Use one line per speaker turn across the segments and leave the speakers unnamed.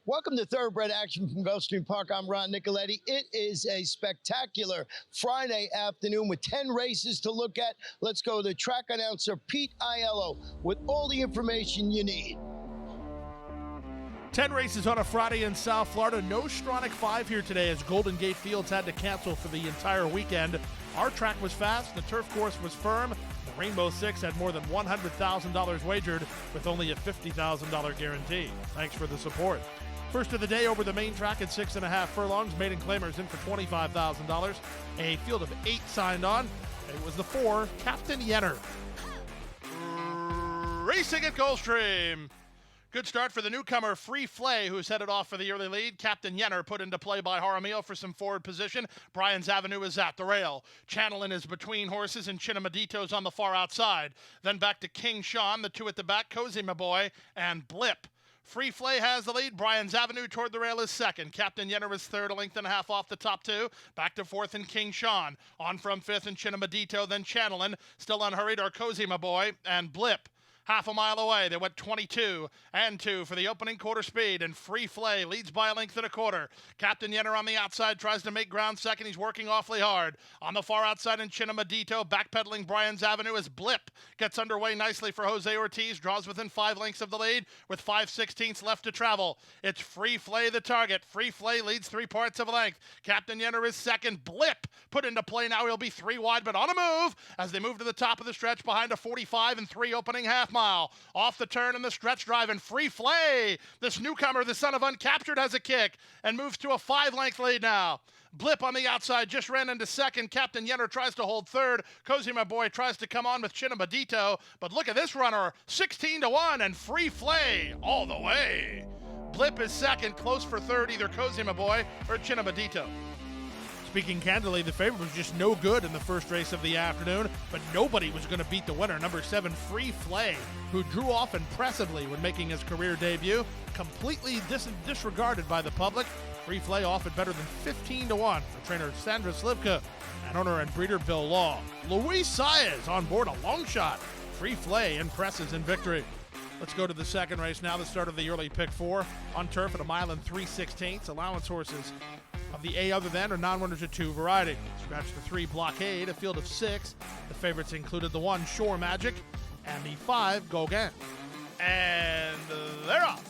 Welcome to Thoroughbred Action from Gulfstream Park. I'm Ron Nicoletti. It is a spectacular Friday afternoon with 10 races to look at. Let's go to track announcer Pete Aiello with all the information you need.
10 races on a Friday in South Florida. No Stronach 5 here today as Golden Gate Fields had to cancel for the entire weekend. Our track was fast, the turf course was firm. The Rainbow Six had more than $100,000 wagered with only a $50,000 guarantee. Thanks for the support. First of the day over the main track at 6.5 furlongs. Maiden Claimers in for $25,000. A field of 8 signed on. It was the 4, Captain Yenner. Racing at Gulfstream. Good start for the newcomer, Free Flay, who's headed off for the early lead. Captain Yenner put into play by Jaramillo for some forward position. Brian's Avenue is at the rail. Channelin is between horses and Chinamadito's on the far outside. Then back to King Sean, the 2 at the back, Cozy My Boy, and Blip. Free Flay has the lead. Brian's Avenue toward the rail is second. Captain Yenner is third, a length and a half off the top 2. Back to fourth and King Sean. On from fifth and Chinamadito, then Channelin. Still unhurried are Cozy My Boy and Blip. Half a mile away, they went 22 and 2 for the opening quarter speed, and Free Flay leads by a length and a quarter. Captain Yenner on the outside tries to make ground second. He's working awfully hard. On the far outside in Chinamadito, backpedaling Brian's Avenue as Blip gets underway nicely for Jose Ortiz, draws within 5 lengths of the lead with 5/16 left to travel. It's Free Flay the target. Free Flay leads 3 parts of a length. Captain Yenner is second. Blip put into play now. He'll be 3 wide, but on a move as they move to the top of the stretch behind a 45 and 3 opening half mile. Off the turn in the stretch drive, and Free Flay, this newcomer, the son of Uncaptured, has a kick and moves to a 5-length lead now. Blip on the outside just ran into second. Captain Yenner tries to hold third. Cozy My Boy tries to come on with Chinamadito, but look at this runner, 16-1, and Free Flay all the way. Blip is second, close for third, either Cozy My Boy or Chinamadito. Speaking candidly, the favorite was just no good in the first race of the afternoon, but nobody was going to beat the winner, number 7, Free Flay, who drew off impressively when making his career debut. Completely disregarded by the public. Free Flay off at better than 15-1 for trainer Sandra Slivka and owner and breeder Bill Law. Luis Saez on board a long shot. Free Flay impresses in victory. Let's go to the second race now, the start of the early pick 4. On turf at 1 mile and 3/16. Allowance horses of the A other than or non-winners at 2 variety. Scratch the 3 Blockade, a field of 6. The favorites included the 1 Shore Magic and the 5 Gauguin. And they're off.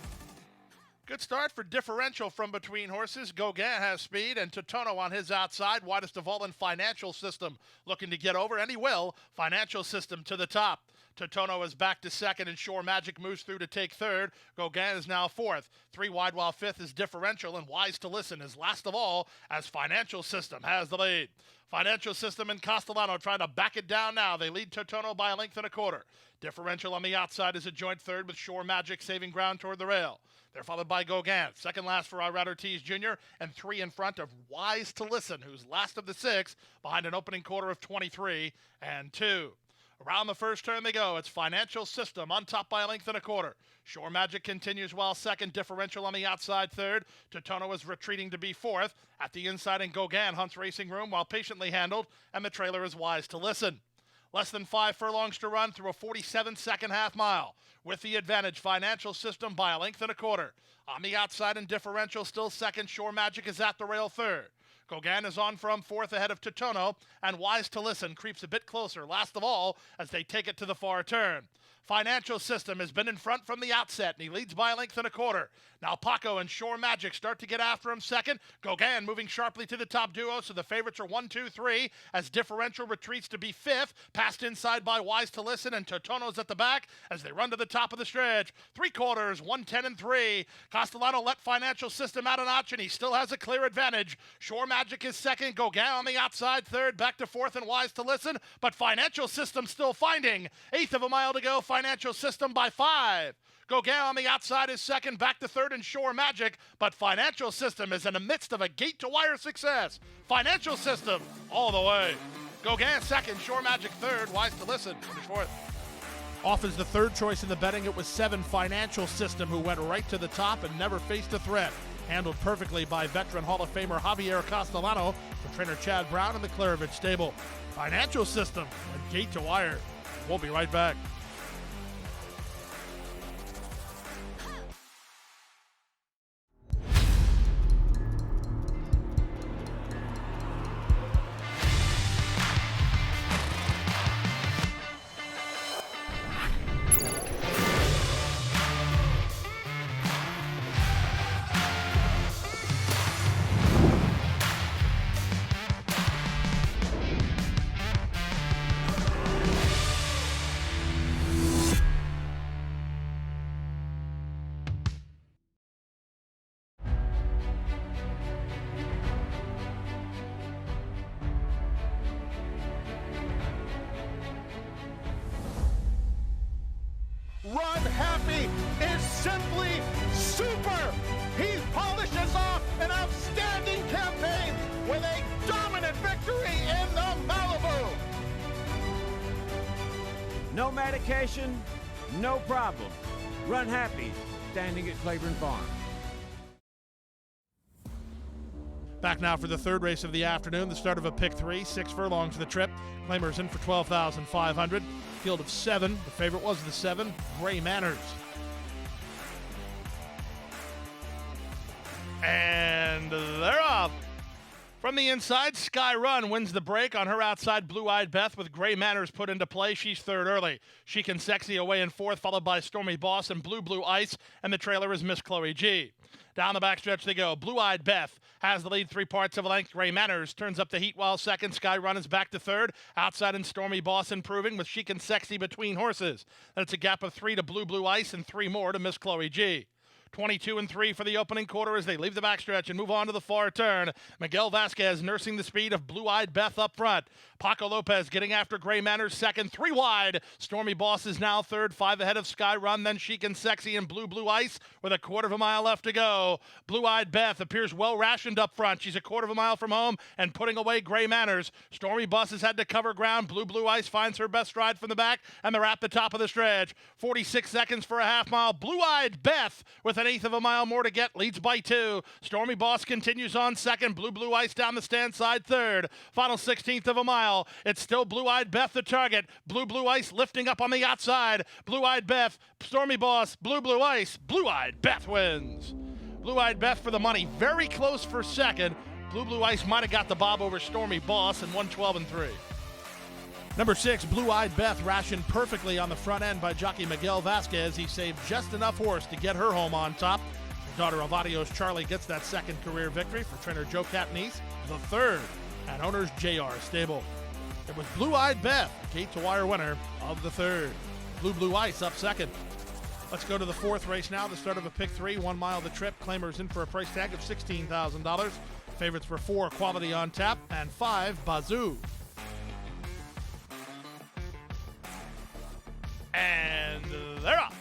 Good start for differential from between horses. Gauguin has speed and Totono on his outside. Widest of all in Financial System looking to get over, and he will. Financial System to the top. Totono is back to second, and Shore Magic moves through to take third. Gauguin is now fourth. 3 wide while fifth is Differential, and Wise to Listen is last of all as Financial System has the lead. Financial System and Castellano trying to back it down now. They lead Totono by a length and a quarter. Differential on the outside is a joint third with Shore Magic saving ground toward the rail. They're followed by Gauguin, second last for Irad Ortiz Jr., and 3 in front of Wise to Listen, who's last of the 6, behind an opening quarter of 23 and 2. Around the first turn they go. It's Financial System on top by a length and a quarter. Shore Magic continues well second. Differential on the outside third. Totono is retreating to be fourth. At the inside and Gauguin hunts racing room while patiently handled, and the trailer is Wise to Listen. Less than 5 furlongs to run through a 47-second half mile. With the advantage, Financial System by a length and a quarter. On the outside and Differential still second. Shore Magic is at the rail third. Gauguin is on from fourth ahead of Totono, and Wise to Listen creeps a bit closer, last of all, as they take it to the far turn. Financial System has been in front from the outset, and he leads by a length and a quarter. Now Paco and Shore Magic start to get after him second. Gauguin moving sharply to the top duo, so the favorites are 1, 2, 3, as Differential retreats to be fifth, passed inside by Wise to Listen, and Totono's at the back as they run to the top of the stretch. 3 quarters, 110 and 3. Castellano let Financial System out a notch, and he still has a clear advantage. Shore Magic is second, Gauguin on the outside third, back to fourth and Wise to Listen, but Financial System still finding. 1/8 of a mile to go, Financial System by 5. Gauguin on the outside is second, back to third and Shore Magic, but Financial System is in the midst of a gate-to-wire success. Financial System all the way. Gauguin second, Shore Magic third, Wise to Listen finish fourth. Off as the third choice in the betting, it was 7 Financial System, who went right to the top and never faced a threat. Handled perfectly by veteran Hall of Famer Javier Castellano for trainer Chad Brown in the Clarovich stable. Financial System went gate to wire. We'll be right back.
Run Happy is simply super. He polishes off an outstanding campaign with a dominant victory in the Malibu.
No medication, no problem. Run Happy, standing at Claiborne Farm.
Back now for the third race of the afternoon, the start of a pick 3, 6 furlongs of the trip. Claimers in for $12,500. Field of 7. The favorite was the 7, Gray Manners. And they're off. From the inside, Sky Run wins the break on her outside. Blue Eyed Beth with Gray Manners put into play. She's third early. Chic and Sexy away in fourth, followed by Stormy Boss and Blue Ice, and the trailer is Miss Chloe G. Down the backstretch they go. Blue Eyed Beth has the lead 3 parts of a length. Gray Manners turns up the heat while second. Sky Run is back to third. Outside and Stormy Boss improving with Chic and Sexy between horses. Then it's a gap of 3 to Blue Ice and 3 more to Miss Chloe G. 22 and 3 for the opening quarter as they leave the backstretch and move on to the far turn. Miguel Vasquez nursing the speed of Blue Eyed Beth up front. Paco Lopez getting after Gray Manners second, 3 wide. Stormy Boss is now third, 5 ahead of Sky Run, then Chic and Sexy and Blue Ice with a quarter of a mile left to go. Blue Eyed Beth appears well rationed up front. She's a quarter of a mile from home and putting away Gray Manners. Stormy Boss has had to cover ground. Blue Ice finds her best stride from the back, and they're at the top of the stretch. 46 seconds for a half mile. Blue Eyed Beth with an eighth of a mile more to get, leads by 2. Stormy Boss continues on second. Blue Ice down the stand side third. Final 16th of a mile. It's still Blue Eyed Beth the target. Blue Ice lifting up on the outside. Blue Eyed Beth, Stormy Boss, Blue Ice. Blue Eyed Beth wins. Blue Eyed Beth for the money. Very close for second. Blue Ice might have got the bob over Stormy Boss in 1:12 and 3. Number 6, Blue Eyed Beth rationed perfectly on the front end by jockey Miguel Vasquez. He saved just enough horse to get her home on top. Her daughter of Adios Charlie gets that second career victory for trainer Joe Catanese, the third at owner's JR Stable. It was Blue Eyed Beth, gate-to-wire winner of the third. Blue Ice up second. Let's go to the fourth race now, the start of a pick 3, 1 mile of the trip. Claimers in for a price tag of $16,000. Favorites were 4, Quality on Tap, and 5, Bazoo. And they're off.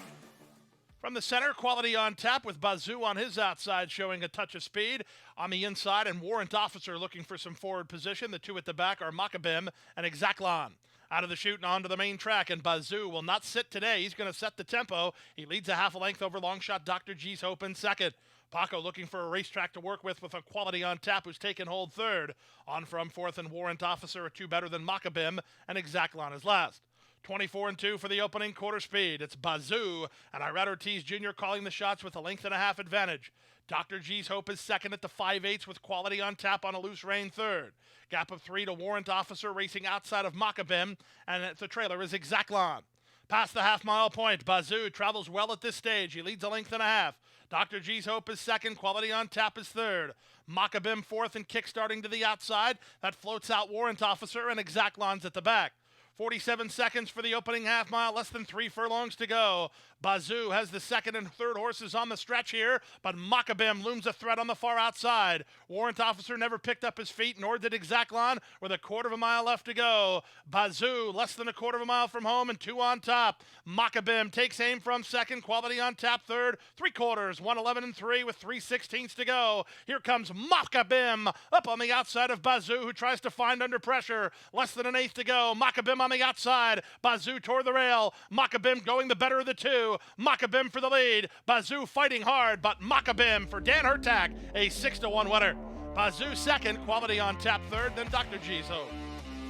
From the center, Quality on Tap with Bazoo on his outside showing a touch of speed. On the inside, and Warrant Officer looking for some forward position. The 2 at the back are Maccabim and Exaclon. Out of the chute and onto the main track, and Bazoo will not sit today. He's going to set the tempo. He leads a half a length over Longshot Dr. G's Hope in second. Paco looking for a racetrack to work with a Quality on Tap who's taken hold third. On from fourth and Warrant Officer are 2 better than Maccabim, and Exaclon is last. 24 and 2 for the opening quarter speed. It's Bazoo and Irad Ortiz Jr. calling the shots with a length and a half advantage. Dr. G's Hope is second at the 5/8 with Quality on Tap on a loose rein third. Gap of 3 to Warrant Officer racing outside of Maccabim, and at the trailer is Exaclon. Past the half-mile point, Bazoo travels well at this stage. He leads a length and a half. Dr. G's Hope is second. Quality on Tap is third. Maccabim fourth and kick-starting to the outside. That floats out Warrant Officer, and Exaclon's at the back. 47 seconds for the opening half mile, less than 3 furlongs to go. Bazoo has the second and third horses on the stretch here, but Maccabim looms a threat on the far outside. Warrant Officer never picked up his feet, nor did Exaclon, with a quarter of a mile left to go. Bazoo less than a quarter of a mile from home and 2 on top. Maccabim takes aim from second, Quality on Tap third, 3/4, 1:11 and 3 with 3/16 to go. Here comes Maccabim up on the outside of Bazoo, who tries to find under pressure. Less than an eighth to go. Maccabim on the outside. Bazoo toward the rail. Maccabim going the better of the 2. Maccabim for the lead. Bazoo fighting hard, but Maccabim for Dan Hertak, a 6-1 winner. Bazoo second, Quality on Tap third, then Dr. G's Hope.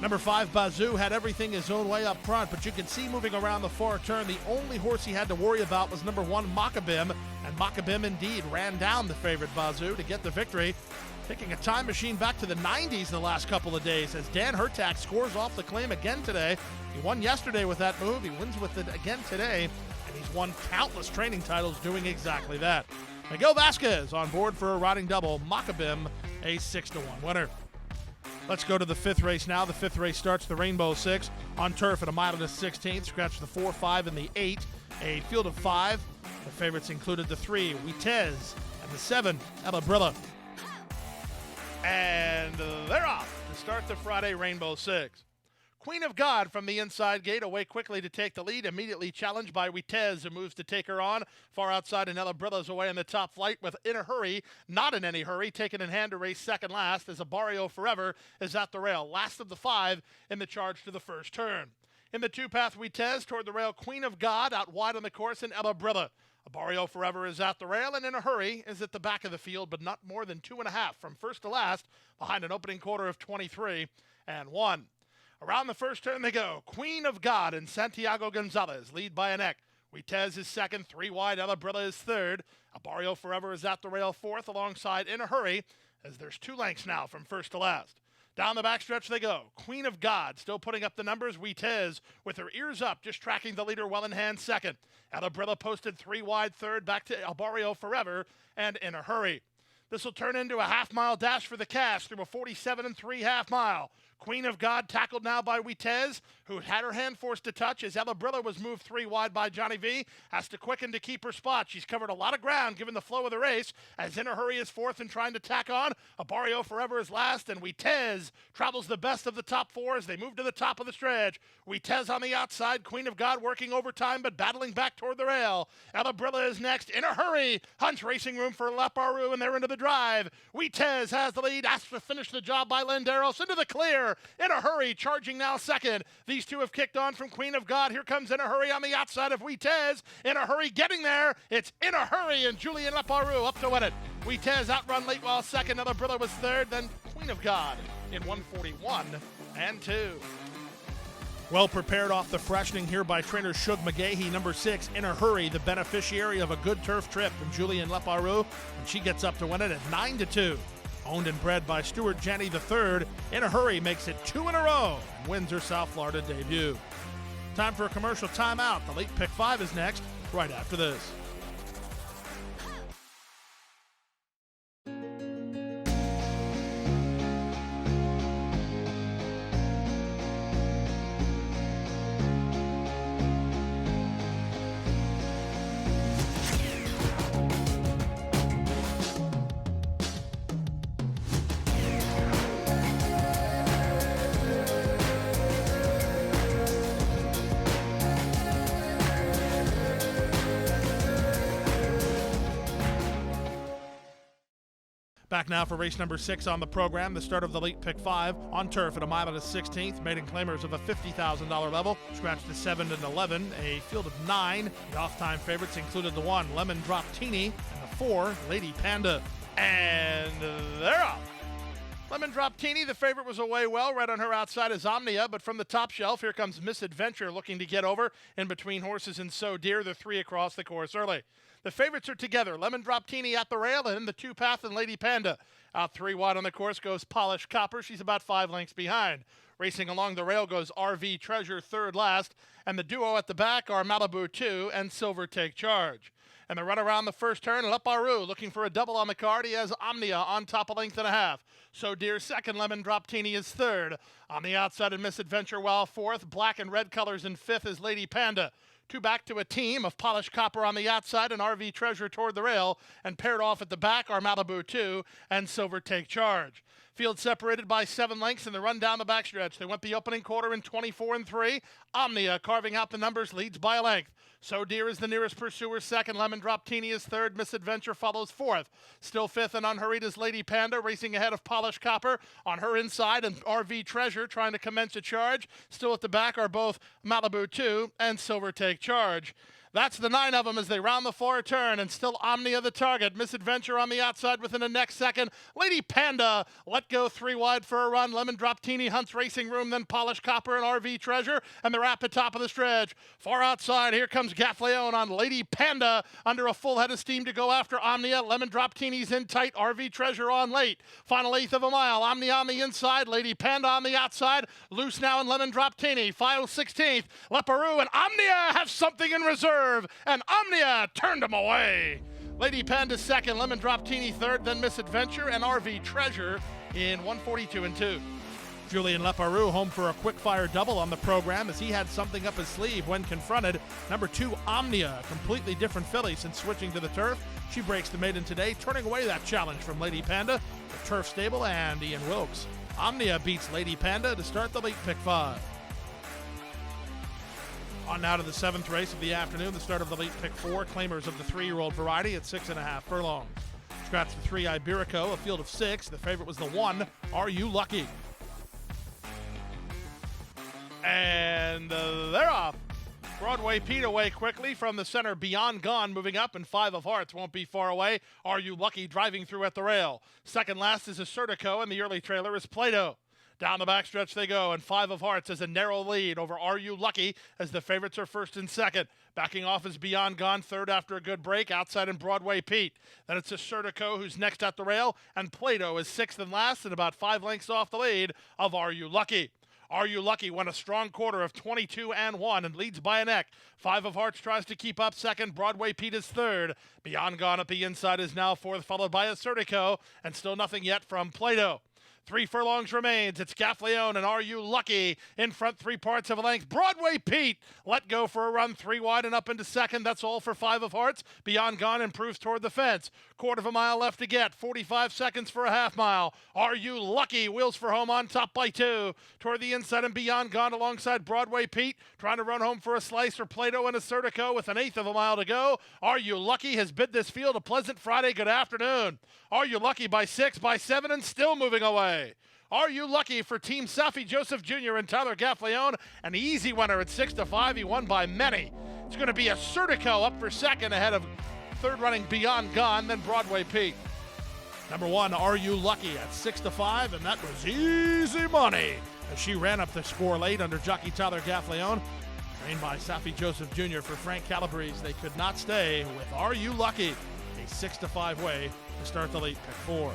Number 5, Bazoo, had everything his own way up front, but you can see moving around the far turn, the only horse he had to worry about was number 1, Maccabim, and Maccabim indeed ran down the favorite Bazoo to get the victory. Taking a time machine back to the 90s the last couple of days as Dan Hertak scores off the claim again today. He won yesterday with that move. He wins with it again today, and he's won countless training titles doing exactly that. Miguel Vasquez on board for a riding double. Maccabim, a 6-1 winner. Let's go to the 5th race now. The 5th race starts the Rainbow 6 on turf at a mile to the 16th. Scratch the 4, 5, and the 8. A field of 5. The favorites included the 3, Witez, and the 7, Ella Brilla. And they're off to start the Friday Rainbow 6. Queen of God from the inside gate, away quickly to take the lead, immediately challenged by Witez, who moves to take her on. Far outside, Anella Brilla's away in the top flight with In a Hurry, not in any hurry, taken in hand to race second last as Barrio Forever is at the rail. Last of the 5 in the charge to the first turn. In the two-path Witez toward the rail, Queen of God out wide on the course and Ella Brilla. Barrio Forever is at the rail and In a Hurry is at the back of the field, but not more than 2.5 from first to last behind an opening quarter of 23-1. Around the first turn they go. Queen of God and Santiago Gonzalez lead by a neck. Witez is second, 3 wide. Ella Brilla is third. Barrio Forever is at the rail fourth alongside In a Hurry as there's 2 lengths now from first to last. Down the backstretch they go. Queen of God still putting up the numbers. Witez with her ears up, just tracking the leader well in hand second. Ella Brilla posted 3 wide third, back to Barrio Forever and In a Hurry. This will turn into a half-mile dash for the cast through a 47 3/2 mile. Queen of God tackled now by Witez, who had her hand forced to touch as Ella Brilla was moved 3 wide by Johnny V. Has to quicken to keep her spot. She's covered a lot of ground given the flow of the race as In a Hurry is fourth and trying to tack on. Barrio Forever is last, and Witez travels the best of the top 4 as they move to the top of the stretch. Witez on the outside, Queen of God working overtime but battling back toward the rail. Ella Brilla is next. In a Hurry hunts racing room for Leparu, and they're into the drive. Witez has the lead, asks to finish the job by Lenderos into the clear. In a Hurry charging now second. These two have kicked on from Queen of God. Here comes In a Hurry on the outside of Witez. In a Hurry getting there. It's In a Hurry and Julian Leparu up to win it. Witez outrun late while second. Ella Brilla was third. Then Queen of God in 141-2. Well prepared off the freshening here by trainer Shug McGahee. Number 6, In a Hurry, the beneficiary of a good turf trip from Julian Leparu. And she gets up to win it at 9-2. Owned and bred by Stuart Janney III, In a Hurry makes it 2 in a row and wins her South Florida debut. Time for a commercial timeout. The late pick 5 is next, right after this. Back now for race number 6 on the program, the start of the late pick 5 on turf at 1 16th. Maiden claimers of a $50,000 level, scratched to 7 and 11, a field of 9. The off-time favorites included the 1, Lemon Drop Teeny, and the 4, Lady Panda. And they're up. Lemon Drop Teeny, the favorite, was away well. Right on her outside is Omnia, but from the top shelf, here comes Misadventure looking to get over. In between Horses and So Dear, the 3 across the course early. The favorites are together. Lemon Drop Teeny at the rail, and in the two-path and Lady Panda. Out 3 wide on the course goes Polished Copper. She's about 5 lengths behind. Racing along the rail goes RV Treasure third last, and the duo at the back are Malibu 2 and Silver Take Charge. And the run around the first turn, Leparu looking for a double on the card. He has Omnia on top, 1.5 lengths. So Dear second, Lemon Drop Teeny is third. On the outside of Misadventure Well fourth, black and red colors in fifth is Lady Panda. 2 back to a team of Polished Copper on the outside and RV Treasure toward the rail, and paired off at the back are Malibu 2 and Silver Take Charge. Field separated by 7 lengths in the run down the backstretch. They went the opening quarter in 24 3. Omnia carving out the numbers, leads by a length. So Dear is the nearest pursuer second. Lemon Drop Teeny is third. Misadventure follows fourth. Still fifth and unhurried is Lady Panda, racing ahead of Polished Copper on her inside, and RV Treasure trying to commence a charge. Still at the back are both Malibu 2 and Silver Take Charge. That's the 9 of them as they round the far turn, and still Omnia the target. Misadventure on the outside within the next second. Lady Panda let go 3 wide for a run. Lemon Drop Teeny hunts racing room, then Polished Copper and RV Treasure, and they're at the top of the stretch. Far outside, here comes Gaffleon on Lady Panda under a full head of steam to go after Omnia. Lemon Drop Teeny's in tight, RV Treasure on late. Final 1/8 of a mile. Omnia on the inside, Lady Panda on the outside. Loose now in Lemon Drop Teeny. Final 16th. Leparu and Omnia have something in reserve, and Omnia turned them away. Lady Panda second, Lemon Drop Teeny third, then Misadventure and RV Treasure in 142-2. Julian Leparu home for a quick-fire double on the program as he had something up his sleeve when confronted. Number 2, Omnia, a completely different filly since switching to the turf. She breaks the maiden today, turning away that challenge from Lady Panda, the turf stable, and Ian Wilkes. Omnia beats Lady Panda to start the late pick 5. On now to the 7th race of the afternoon, the start of the Elite Pick 4, claimers of the 3-year-old variety at 6.5 furlongs. Scratch the 3 Iberico, a field of 6. The favorite was the 1, Are You Lucky? And they're off. Broadway Pete away quickly from the center. Beyond Gone moving up, and 5 of Hearts won't be far away. Are You Lucky driving through at the rail. Second last is Acertico, and the early trailer is Play-Doh. Down the backstretch they go, and 5 of Hearts has a narrow lead over Are You Lucky as the favorites are first and second. Backing off is Beyond Gone, third after a good break, outside in Broadway Pete. Then it's Acertico who's next at the rail, and Play-Doh is sixth and last and about 5 lengths off the lead of Are You Lucky. Are You Lucky won a strong quarter of 22-1 and leads by a neck. 5 of Hearts tries to keep up second. Broadway Pete is third. Beyond Gone at the inside is now fourth, followed by Acertico, and still nothing yet from Play-Doh. 3 furlongs remains. It's Gaffleone and Are You Lucky in front, 3 parts of a length. Broadway Pete let go for a run, 3 wide and up into second. That's all for 5 of Hearts. Beyond Gone improves toward the fence. Quarter of a mile left to get. 45 seconds for a half mile. Are You Lucky wheels for home on top by 2. Toward the inside and Beyond Gone alongside Broadway Pete. Trying to run home for a slice for Play-Doh and Acertico with 1/8 of a mile to go. Are You Lucky has bid this field a pleasant Friday good afternoon. Are You Lucky by 6, by 7, and still moving away. Are You Lucky for Team Safi Joseph Jr. and Tyler Gaffleone, an easy winner at 6-5. He won by many. It's going to be Acertico up for second ahead of third running Beyond Gone, then Broadway Pete. Number 1, Are You Lucky at 6-5, and that was easy money as she ran up the score late under jockey Tyler Gaffleone. Trained by Safi Joseph Jr. for Frank Calabrese, they could not stay with Are You Lucky, a 6-5 way to start the Elite Pick 4.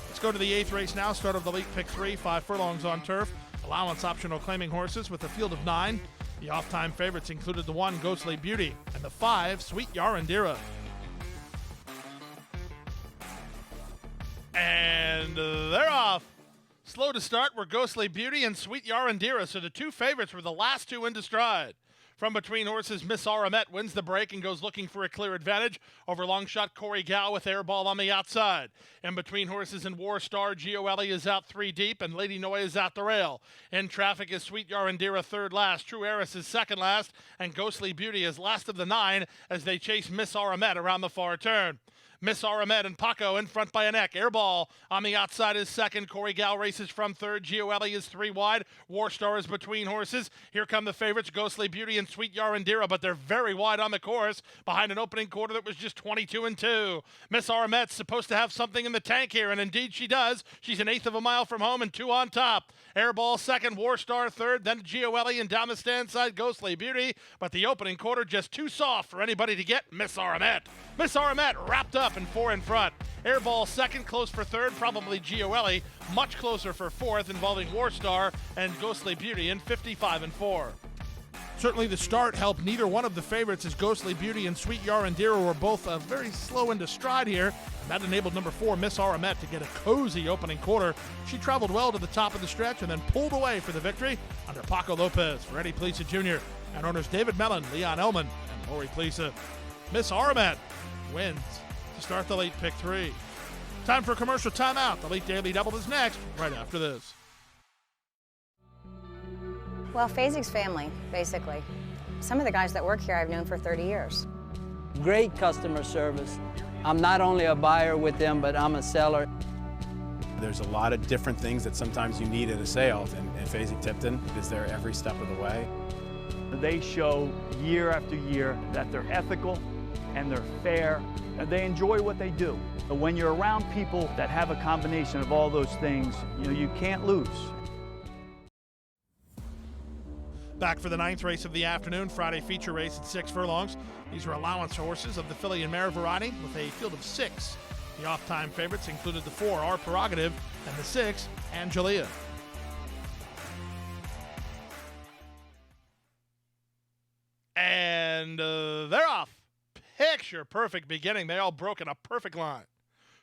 Let's go to the 8th race now. Start of the Elite Pick 3, 5 furlongs on turf. Allowance optional claiming horses with a field of 9. The off-time favorites included the 1, Ghostly Beauty, and the 5, Sweet Yarandira. And they're off. Slow to start were Ghostly Beauty and Sweet Yarandira, so the 2 favorites were the last 2 into stride. From between horses, Miss Aramet wins the break and goes looking for a clear advantage over long shot Corey Gow with Airball on the outside. In between horses and War Star, Gio Ellie is out 3 deep and Lady Noy is at the rail. In traffic is Sweet Yarandira third last, True Heiress is second last, and Ghostly Beauty is last of the 9 as they chase Miss Aramet around the far turn. Miss Aramet and Paco in front by a neck. Airball on the outside is second. Corey Gow races from third. Gio Ellie is 3 wide. War Star is between horses. Here come the favorites, Ghostly Beauty and Sweet Yarandira, but they're very wide on the course behind an opening quarter that was just 22-2. Miss Aramet's supposed to have something in the tank here, and indeed she does. She's 1/8 of a mile from home and 2 on top. Airball second, War Star third, then Gio Ellie and down the stand side, Ghostly Beauty, but the opening quarter just too soft for anybody to get Miss Aramet. Miss Aramet wrapped up and 4 in front. Airball second, close for third, probably Gio Ellie. Much closer for fourth, involving War Star and Ghostly Beauty in 55-4. Certainly the start helped neither one of the favorites as Ghostly Beauty and Sweet Yarandira were both very slow into stride here. And that enabled number 4, Miss Aramet, to get a cozy opening quarter. She traveled well to the top of the stretch and then pulled away for the victory under Paco Lopez, Freddie Plesa Jr., and owners David Mellon, Leon Ellman, and Lori Plesa. Miss Aramet wins to start the Late Pick 3. Time for a commercial timeout. The Late Daily Double is next, right after this.
Well, Phasing's family, basically. Some of the guys that work here I've known for 30 years.
Great customer service. I'm not only a buyer with them, but I'm a seller.
There's a lot of different things that sometimes you need at a sale, and Phasing Tipton is there every step of the way.
They show year after year that they're ethical and they're fair, and they enjoy what they do. But when you're around people that have a combination of all those things, you can't lose.
Back for the 9th race of the afternoon, Friday feature race at 6 furlongs. These are allowance horses of the filly and mare variety with a field of 6. The off-time favorites included the 4, Our Prerogative, and the 6, Angelia. And they're off. Picture perfect beginning. They all broke in a perfect line.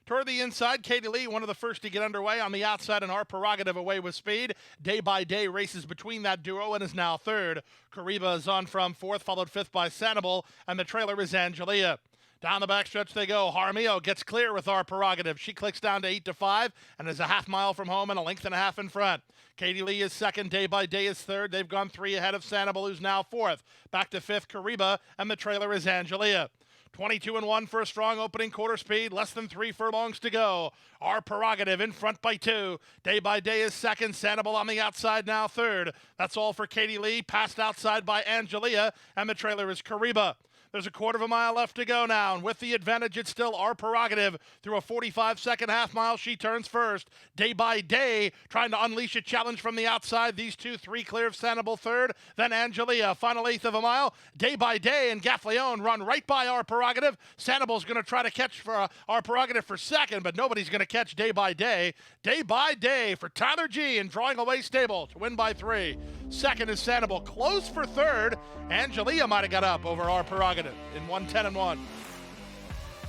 Toward the inside, Katie Lee, one of the first to get underway. On the outside, and Our Prerogative away with speed. Day by day races between that duo and is now third. Kariba is on from fourth, followed fifth by Sanibel, and the trailer is Angelia. Down the backstretch they go. Jaramillo gets clear with Our Prerogative. She clicks down to 8-5 and is a half mile from home and a length and a half in front. Katie Lee is second. Day by Day is third. They've gone 3 ahead of Sanibel, who's now fourth. Back to fifth, Kariba, and the trailer is Angelia. 22-1 for a strong opening quarter speed. Less than 3 furlongs to go. Our Prerogative in front by 2. Day by Day is second. Sanibel on the outside now third. That's all for Katie Lee. Passed outside by Angelia, and the trailer is Kariba. There's a quarter of a mile left to go now, and with the advantage, it's still Our Prerogative. Through a 45-second half mile, she turns first. Day by Day, trying to unleash a challenge from the outside. These 2, 3 clear of Sanibel third, then Angelia. Final eighth of a mile. Day by Day and Gaffleon run right by Our Prerogative. Sanibel's going to try to catch for Our Prerogative for second, but nobody's going to catch Day by Day. Day by Day for Tyler G. and Drawing Away Stable to win by 3. Second is Sanibel. Close for third. Angelia might have got up over Our Prerogative in 1:10-1.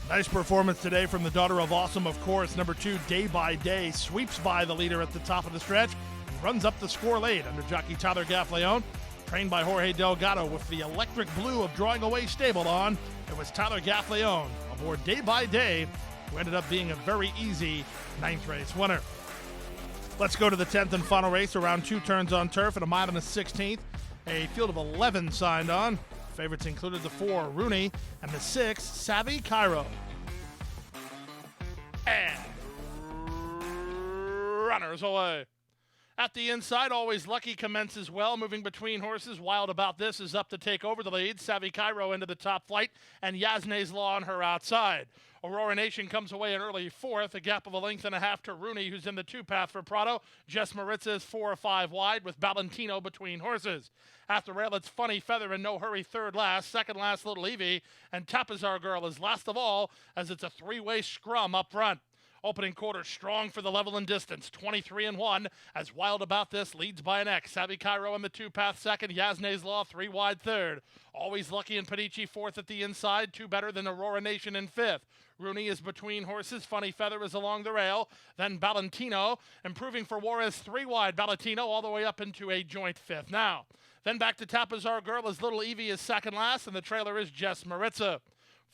Nice performance today from the daughter of Awesome, of course. Number 2, Day by Day, sweeps by the leader at the top of the stretch and runs up the score late under jockey Tyler Gaffleon. Trained by Jorge Delgado with the electric blue of Drawing Away Stable on. It was Tyler Gaffleon aboard Day by Day, who ended up being a very easy 9th race winner. Let's go to the 10th and final race, around 2 turns on turf at a mile and a 16th. A field of 11 signed on. Favorites included the 4, Rooney, and the 6, Savvy Cairo. And runners away. At the inside, Always Lucky commences well, moving between horses. Wild About This is up to take over the lead. Savvy Cairo into the top flight, and Yasne's Law on her outside. Aurora Nation comes away an early 4th, a gap of a length and a half to Rooney, who's in the 2-path for Prado. Jess Maritza is 4 or 5 wide, with Valentino between horses. At the rail, it's Funny Feather and No Hurry third last. Second last, Little Evie, and Tapazar Girl is last of all, as it's a 3-way scrum up front. Opening quarter strong for the level and distance, 23-1, as Wild About This leads by an X. Savvy Cairo in the 2-path second, Yasne's Law 3 wide third. Always Lucky and Padici fourth at the inside, 2 better than Aurora Nation in fifth. Rooney is between horses, Funny Feather is along the rail, then Valentino, improving for Juarez 3 wide, Valentino all the way up into a joint fifth now. Then back to Tapazar Girl as Little Evie is second last, and the trailer is Jess Maritza.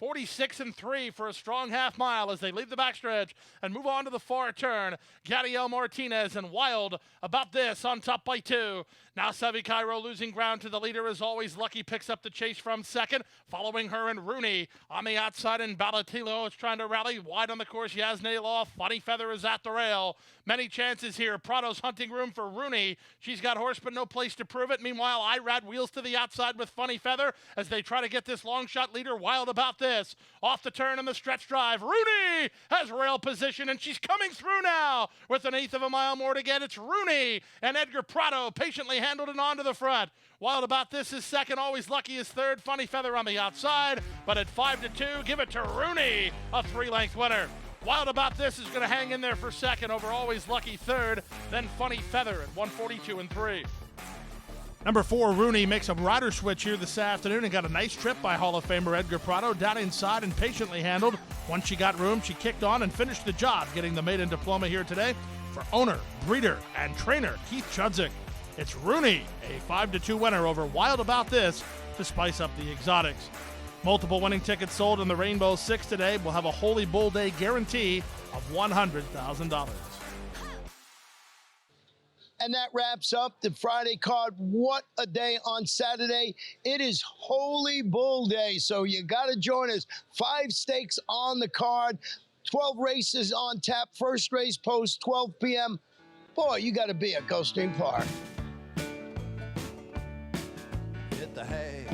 46-3 for a strong half mile as they leave the backstretch and move on to the far turn. Gadiel Martinez and Wild About This on top by 2. Now Savvy Cairo losing ground to the leader as Always Lucky picks up the chase from second. Following her and Rooney on the outside, and Balatilo is trying to rally wide on the course. Yasne Law, Funny Feather is at the rail. Many chances here. Prado's hunting room for Rooney. She's got horse but no place to prove it. Meanwhile, Irad wheels to the outside with Funny Feather as they try to get this long shot leader Wild About This. Off the turn in the stretch drive. Rooney has rail position and she's coming through now with an 1/8 of a mile more to get. It's Rooney and Edgar Prado patiently handled it onto the front. Wild About This is second. Always Lucky is third. Funny Feather on the outside, but at 5-2, give it to Rooney, a 3-length winner. Wild About This is going to hang in there for second over Always Lucky third, then Funny Feather at 142-3. Number 4, Rooney, makes a rider switch here this afternoon and got a nice trip by Hall of Famer Edgar Prado down inside and patiently handled. Once she got room, she kicked on and finished the job, getting the maiden diploma here today for owner, breeder, and trainer Keith Chudzik. It's Rooney, a 5-2 winner over Wild About This to spice up the exotics. Multiple winning tickets sold in the Rainbow Six today. Will have a Holy Bull Day guarantee of $100,000.
And that wraps up the Friday card. What a day on Saturday. It is Holy Bull Day, so you got to join us. 5 stakes on the card, 12 races on tap. First race post 12 p.m. Boy, you got to be at Gulfstream Park.
Hit the hay.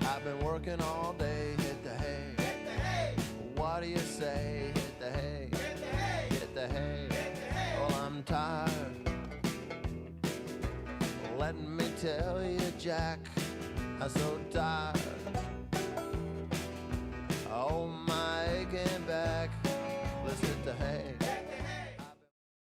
I've been working all day. Hit the hay. Hit the hay. What do you say? Hit the hay. Hit the hay. Hit the hay. Well, I'm tired. Let me tell you, Jack, I'm so tired.